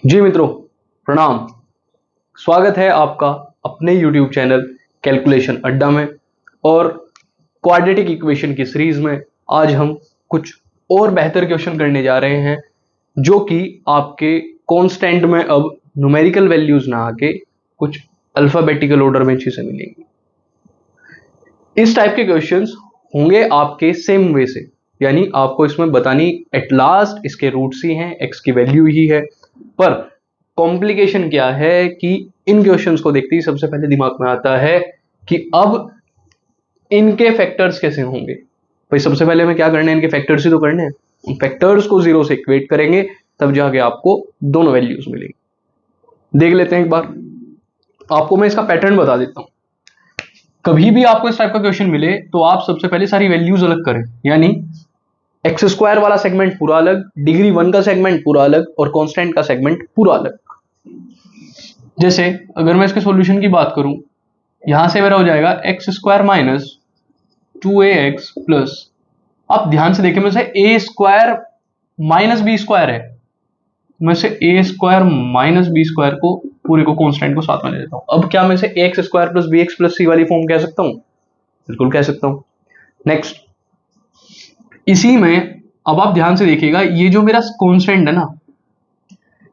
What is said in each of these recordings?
जी मित्रों, प्रणाम। स्वागत है आपका अपने YouTube चैनल कैलकुलेशन अड्डा में। और क्वाड्रेटिक इक्वेशन की सीरीज में आज हम कुछ और बेहतर क्वेश्चन करने जा रहे हैं, जो कि आपके कांस्टेंट में अब न्यूमेरिकल वैल्यूज ना आके कुछ अल्फाबेटिकल ऑर्डर में चीजें मिलेंगी। इस टाइप के क्वेश्चंस होंगे आपके सेम वे से, यानी आपको इसमें बतानी एट लास्ट इसके रूट्स ही हैं, एक्स की वैल्यू ही है। पर कॉम्प्लिकेशन क्या है कि इन क्वेश्चंस को देखते ही सबसे पहले दिमाग में आता है कि अब इनके फैक्टर्स कैसे होंगे। भाई सबसे पहले हमें क्या करना है, इनके फैक्टर्स ही तो करने हैं। उन फैक्टर्स को जीरो से इक्वेट करेंगे, तब जाके आपको दोनों वैल्यूज मिलेंगी। देख लेते हैं एक बार। आपको मैं इसका पैटर्न बता देता हूं। कभी भी आपको इस टाइप का क्वेश्चन मिले तो आप सबसे पहले सारी वैल्यूज अलग करें, यानी एक्स स्क्वायर वाला सेगमेंट पूरा अलग, डिग्री 1 का सेगमेंट पूरा अलग और कांस्टेंट का सेगमेंट पूरा अलग। जैसे अगर मैं इसके सॉल्यूशन की बात करूं, यहां से मेरा हो जाएगा x square minus 2ax plus, आप ध्यान से देखें, मैं से ए स्क्वायर माइनस बी स्क्वायर है, मैं से ए स्क्वायर माइनस बी स्क्वायर को पूरे को कांस्टेंट को साथ में ले लेता हूं। अब क्या मैं से x square plus b x plus c वाली फॉर्म कह सकता हूं? बिल्कुल कह सकता हूं। नेक्स्ट, इसी में अब आप ध्यान से देखिएगा, ये जो मेरा कांस्टेंट है ना,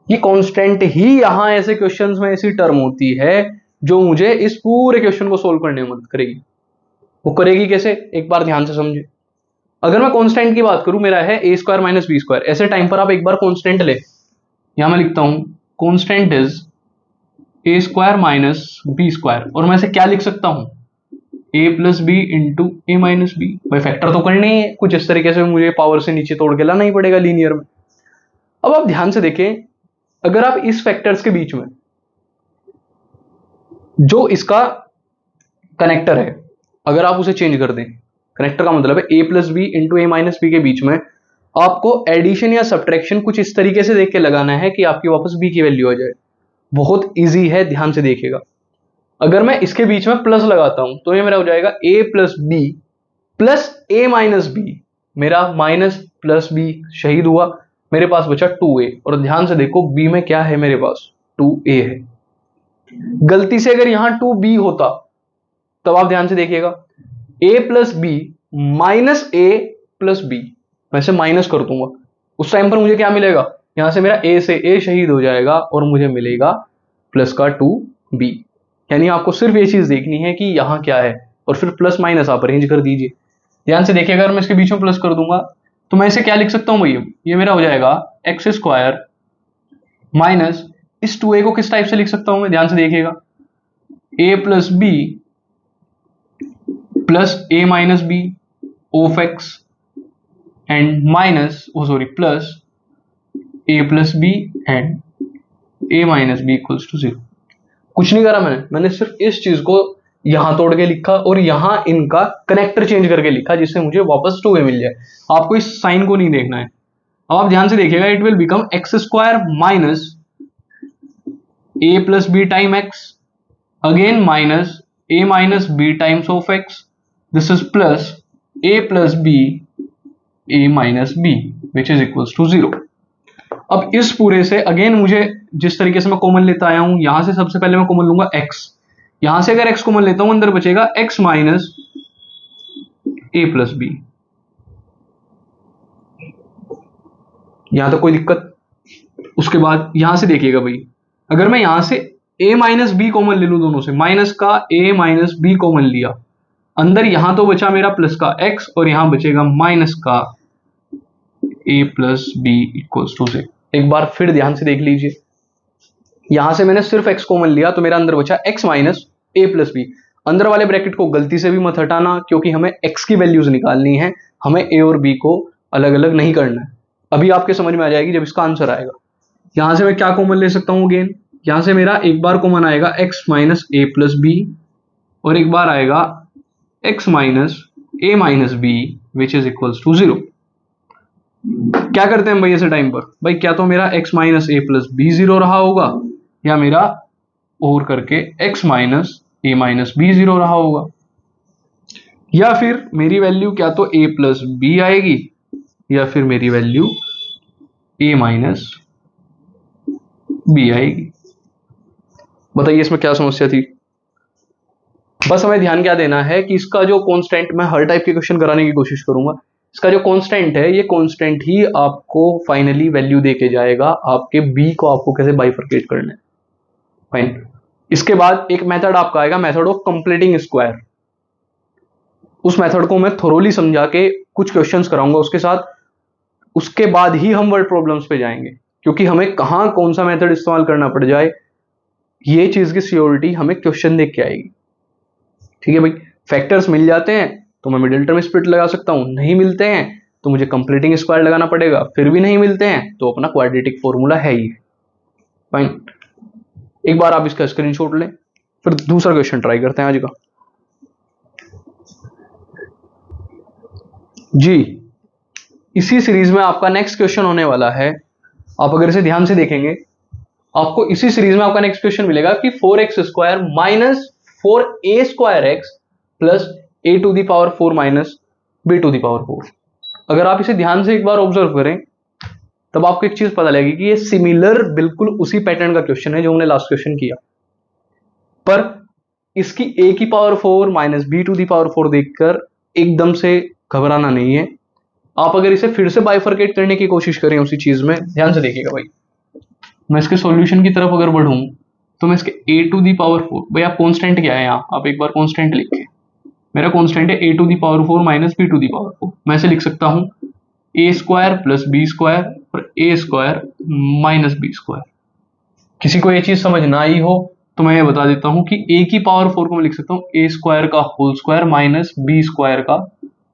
ये कांस्टेंट ही यहां ऐसे क्वेश्चंस में ऐसी टर्म होती है जो मुझे इस पूरे क्वेश्चन को सोल्व करने में मदद करेगी। वो करेगी कैसे, एक बार ध्यान से समझे। अगर मैं कांस्टेंट की बात करूं, मेरा है ए स्क्वायर माइनस बी स्क्वायर, ऐसे टाइम पर आप एक बार कांस्टेंट ले, यहां मैं लिखता हूं constant is a square minus b square, और मैं इसे क्या लिख सकता हूं, a plus b into a minus b. भाई फैक्टर तो करने ही है, कुछ इस तरीके से मुझे पावर से नीचे तोड़ के लाना ही पड़ेगा लीनियर में। अब आप ध्यान से देखें, अगर आप इस फैक्टर्स के बीच में जो इसका कनेक्टर है, अगर आप उसे चेंज कर दें, कनेक्टर का मतलब है ए plus b into a minus B के बीच में आपको एडिशन या सब्ट्रैक्शन कुछ इस तरीके से देख के लगाना है कि आपकी वापस बी की वैल्यू आ जाए। बहुत इजी है, ध्यान से देखिएगा। अगर मैं इसके बीच में प्लस लगाता हूं तो ये मेरा हो जाएगा ए plus b plus a minus B, मेरा माइनस प्लस बी शहीद हुआ, मेरे पास बचा 2a। और ध्यान से देखो बी में क्या है, मेरे पास 2a है। गलती से अगर यहां 2b होता, तब आप ध्यान से देखिएगा, a plus b minus a plus b, मैं से माइनस कर दूंगा, उस टाइम पर मुझे क्या मिलेगा, यहां से मेरा a से a शहीद हो जाएगा और मुझे मिलेगा प्लस का 2b। यानी आपको सिर्फ ये चीज देखनी है कि यहां क्या है, और फिर प्लस माइनस आप अरेंज कर दीजिए। ध्यान से देखिए, अगर मैं इसके बीच में प्लस कर दूंगा तो मैं इसे क्या लिख सकता हूं भैया, ये मेरा हो जाएगा एक्स स्क्वायर माइनस, इस 2a को किस टाइप से लिख सकता हूं मैं, ध्यान से देखिएगा, a plus b plus a minus b of x and minus plus a plus b and a minus b equals to 0। कुछ नहीं करा मैंने सिर्फ इस चीज को यहां तोड़ के लिखा और यहां इनका कनेक्टर चेंज करके लिखा, जिससे मुझे वापस 2a मिल जाए। आपको इस साइन को नहीं देखना है। अब आप ध्यान से देखिएगा, it will become x square minus a plus b time x, again minus a minus b times of x, this is plus a plus b a minus b which is equals to 0। अब इस पूरे से again मुझे जिस तरीके से मैं common लेता आया हूं, यहां से सबसे पहले मैं कॉमन लूंगा x, यहां से अगर x कॉमन लेता हूं, अंदर बचेगा x minus a plus B. यहां तक कोई दिक्कत? उसके बाद यहां से देखिएगा भाई, अगर मैं यहां से a माइनस बी कॉमन ले लूं, दोनों से माइनस का a माइनस बी कॉमन लिया, अंदर यहां तो बचा मेरा प्लस का x और यहां बचेगा माइनस का a plus b equals to 0। एक बार फिर ध्यान से देख लीजिए, यहां से मैंने सिर्फ x कॉमन लिया तो मेरा अंदर बचा x minus a plus B. अंदर वाले ब्रैकेट को गलती से भी मत हटाना, क्योंकि हमें x की वैल्यूज निकालनी है, हमें a और b को अलग अलग नहीं करना है। अभी आपके समझ में आ जाएगी जब इसका आंसर आएगा। यहां से मैं क्या कॉमन ले सकता हूं, अगेन यहां से मेरा एक बार कॉमन आएगा x minus a plus b और एक बार आएगा x minus a minus b which is equals to 0। क्या करते हैं भाई ऐसे टाइम पर, भाई क्या तो मेरा x minus a plus B 0 रहा होगा, या मेरा और करके x minus a minus B 0 रहा होगा, या फिर मेरी वैल्यू क्या तो a प्लस बी आएगी, या फिर मेरी वैल्यू a माइनस बी आएगी। बताइए इसमें क्या समस्या थी। बस हमें ध्यान क्या देना है कि इसका जो कांस्टेंट, मैं हर टाइप के क्वेश्चन कराने की कोशिश करूंगा, इसका जो कांस्टेंट है ये कांस्टेंट ही आपको फाइनली वैल्यू देके जाएगा आपके बी को आपको कैसे बाइफरकेट करना है। फाइन। इसके बाद एक मेथड आपका आएगा, मेथड ऑफ कंप्लीटिंग स्क्वायर। उस मेथड को मैं थोरोली समझा के कुछ क्वेश्चंस कराऊंगा उसके साथ, उसके बाद ही हम वर्ड प्रॉब्लम्स पे जाएंगे, क्योंकि हमें कहां कौन सा मेथड इस्तेमाल करना पड़ जाए ये चीज की सियोरिटी हमें क्वेश्चन देख के आएगी। ठीक है भाई, फैक्टर्स मिल जाते हैं तो मैं मिडिल टर्म स्प्लिट लगा सकता हूं, नहीं मिलते हैं तो मुझे कंप्लीटिंग स्क्वायर लगाना पड़ेगा, फिर भी नहीं मिलते हैं तो अपना क्वाड्रेटिक फॉर्मूला है ही। फाइन। एक बार आप इसका स्क्रीनशॉट लें, फिर दूसरा क्वेश्चन ट्राई करते हैं आज का। जी, इसी सीरीज में आपका नेक्स्ट क्वेश्चन होने वाला है। आप अगर इसे ध्यान से देखेंगे आपको इसी सीरीज में आपका नेक्स्ट क्वेश्चन मिलेगा कि 4x² minus 4a² x plus a⁴ minus b⁴। अगर आप इसे ध्यान से एक बार ऑब्जर्व करें तब आपको एक चीज पता लगेगी कि ये सिमिलर बिल्कुल उसी पैटर्न का क्वेश्चन है जो हमने लास्ट क्वेश्चन किया, पर इसकी a⁴ माइनस b⁴ देखकर एकदम से घबराना नहीं है। आप अगर इसे फिर से बाइफरकेट करने की कोशिश करें उसी चीज में, ध्यान से देखिएगा भाई, मैं इसके सॉल्यूशन की तरफ अगर बढ़ूं तो मैं इसके a⁴, भाई आप कांस्टेंट क्या है यहाँ, आप एक बार कांस्टेंट लिखिए। मेरा कांस्टेंट है a⁴ माइनस b⁴। मैं इसे लिख सकता हूं a² प्लस b² और a² माइनस b²। किसी को ये चीज समझ ना आई हो तो मैं ये बता देता हूं कि a⁴ को मैं लिख सकता हूं a² का होल स्क्वायर माइनस b² का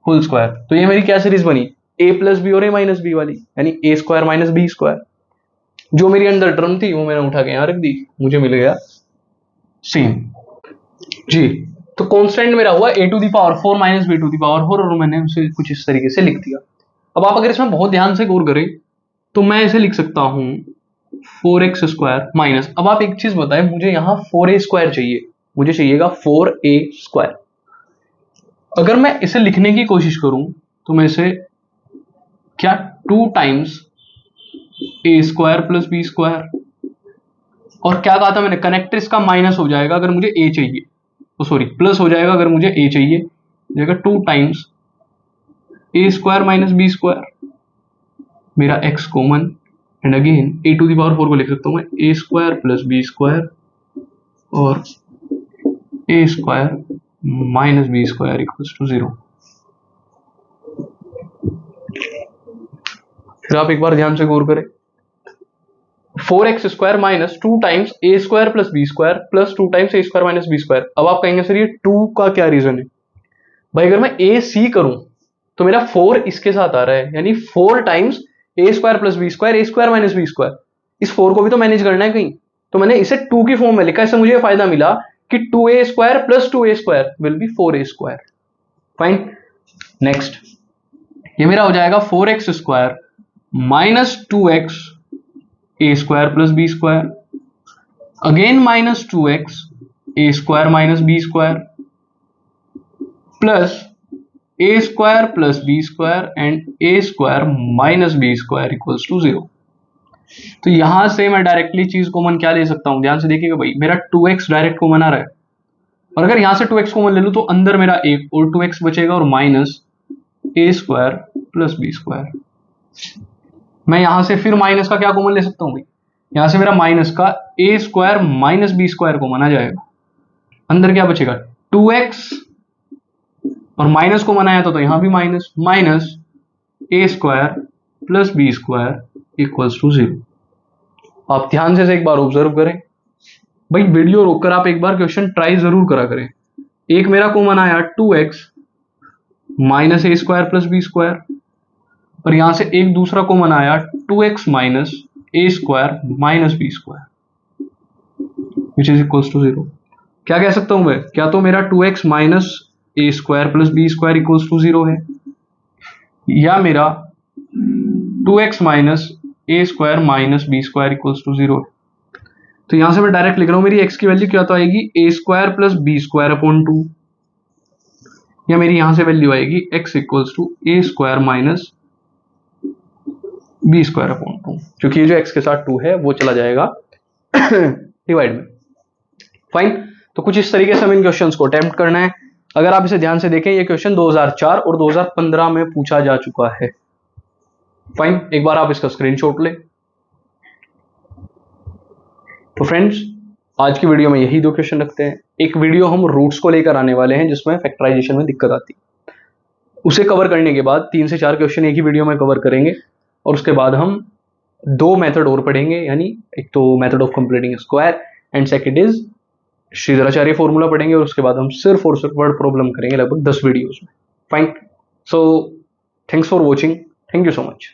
होल स्क्वायर। तो ये मेरी क्या सीरीज बनी, a प्लस बी और a माइनस बी वाली, यानी a² माइनस b²। जो मेरी अंदर टर्म थी वो मैंने उठा के यहां रख दी, मुझे मिल गया सेम। जी, तो कांस्टेंट मेरा हुआ a⁴ माइनस b⁴, और मैंने उसे कुछ इस तरीके से लिख दिया। अब आप अगर इसमें बहुत ध्यान से गौर करें तो मैं इसे लिख सकता हूं 4x² माइनस, अब आप एक चीज बताएं, मुझे यहां 4a² चाहिए, मुझे चाहिएगा 4a²। अगर मैं इसे लिखने की कोशिश करूं तो मैं इसे क्या 2 टाइम्स a² प्लस b², और क्या कहा था मैंने, कनेक्टर इसका माइनस हो जाएगा अगर मुझे a चाहिए, तो सॉरी प्लस हो जाएगा अगर मुझे a चाहिए, जाएगा 2 टाइम्स a² माइनस b², मेरा x common, and again a⁴ को लिख सकता हूं मैं a² प्लस b² और a² minus b² equals to 0। फिर आप एक बार ध्यान से गौर करें, 4x² minus 2 times a² plus b² plus 2 times a² minus b²। अब आप कहेंगे सर ये 2 का क्या रीजन है भाई, अगर मैं a c करूं तो मेरा 4 इसके साथ आ रहा है, यानी 4 times a² plus b² a² minus b²। इस 4 को भी तो मैनेज करना है कहीं, तो मैंने इसे 2 की फॉर्म में लिखा। इससे मुझे फायदा मिला कि 2a² plus 2a² will be 4a²। Fine. Next, ये मेरा हो जाएगा 4x² minus 2x a² plus b², again minus 2x a² minus b² plus a² plus b² and a² minus b² equals to 0। तो यहां से मैं डायरेक्टली चीज common क्या ले सकता हूं, ध्यान से देखिएगा भाई, मेरा 2x डायरेक्ट कॉमन आ रहा है, और अगर यहां से 2x कॉमन ले लूं तो अंदर मेरा 1 और 2x बचेगा और माइनस a² प्लस b²। मैं यहां से फिर माइनस का क्या कॉमन ले सकता हूं भाई, यहां से मेरा माइनस का a² माइनस b² कॉमन आ जाएगा, अंदर क्या बचेगा 2x, और माइनस को मनाया तो यहां भी minus, minus a² plus b² equals to 0। आप ध्यान से एक बार ऑब्जर्व करें भाई, वीडियो रोककर आप एक बार क्वेश्चन ट्राई जरूर करा करें। एक मेरा कॉमन आया 2x minus a² plus b², और यहां से एक दूसरा कॉमन आया 2x minus a² minus b² which is equals to 0। क्या कह सकता हूं मैं, क्या तो मेरा 2x minus a² plus b² equals to 0 है, या मेरा 2x minus a² minus b² equals to 0 है। तो यहां से मैं डायरेक्ट लिख रहा हूं, मेरी x की वैल्यू क्या तो आएगी a² प्लस b² अपॉन 2, या मेरी यहां से वैल्यू आएगी x equals to a² minus b² upon 2, क्योंकि ये जो x के साथ 2 है वो चला जाएगा डिवाइड में। फाइन, तो कुछ इस तरीके से हमें इन क्वेश्चंस को अटेम्प्ट करना है। अगर आप इसे ध्यान से देखें, ये क्वेश्चन 2004 और 2015 में पूछा जा चुका है। फाइन, एक बार आप इसका स्क्रीनशॉट लें। तो फ्रेंड्स, आज की वीडियो में यही 2 क्वेश्चन रखते हैं। एक वीडियो हम रूट्स को लेकर आने वाले हैं जिसमें फैक्टराइजेशन में दिक्कत आती है। उसे कवर करने के बाद 3 से 4 क्वेश्चन एक ही वीडियो में कवर करेंगे और उसके बाद हम 2 मेथड और पढ़ेंगे, यानी एक तो method of completing square and second is Shridharacharya formula पढ़ेंगे और उसके बाद हम सिर्फ और सिर्फ वर्ड प्रॉब्लम करेंगे लगभग 10 वीडियोस में। Fine, so thanks for watching, thank you so much.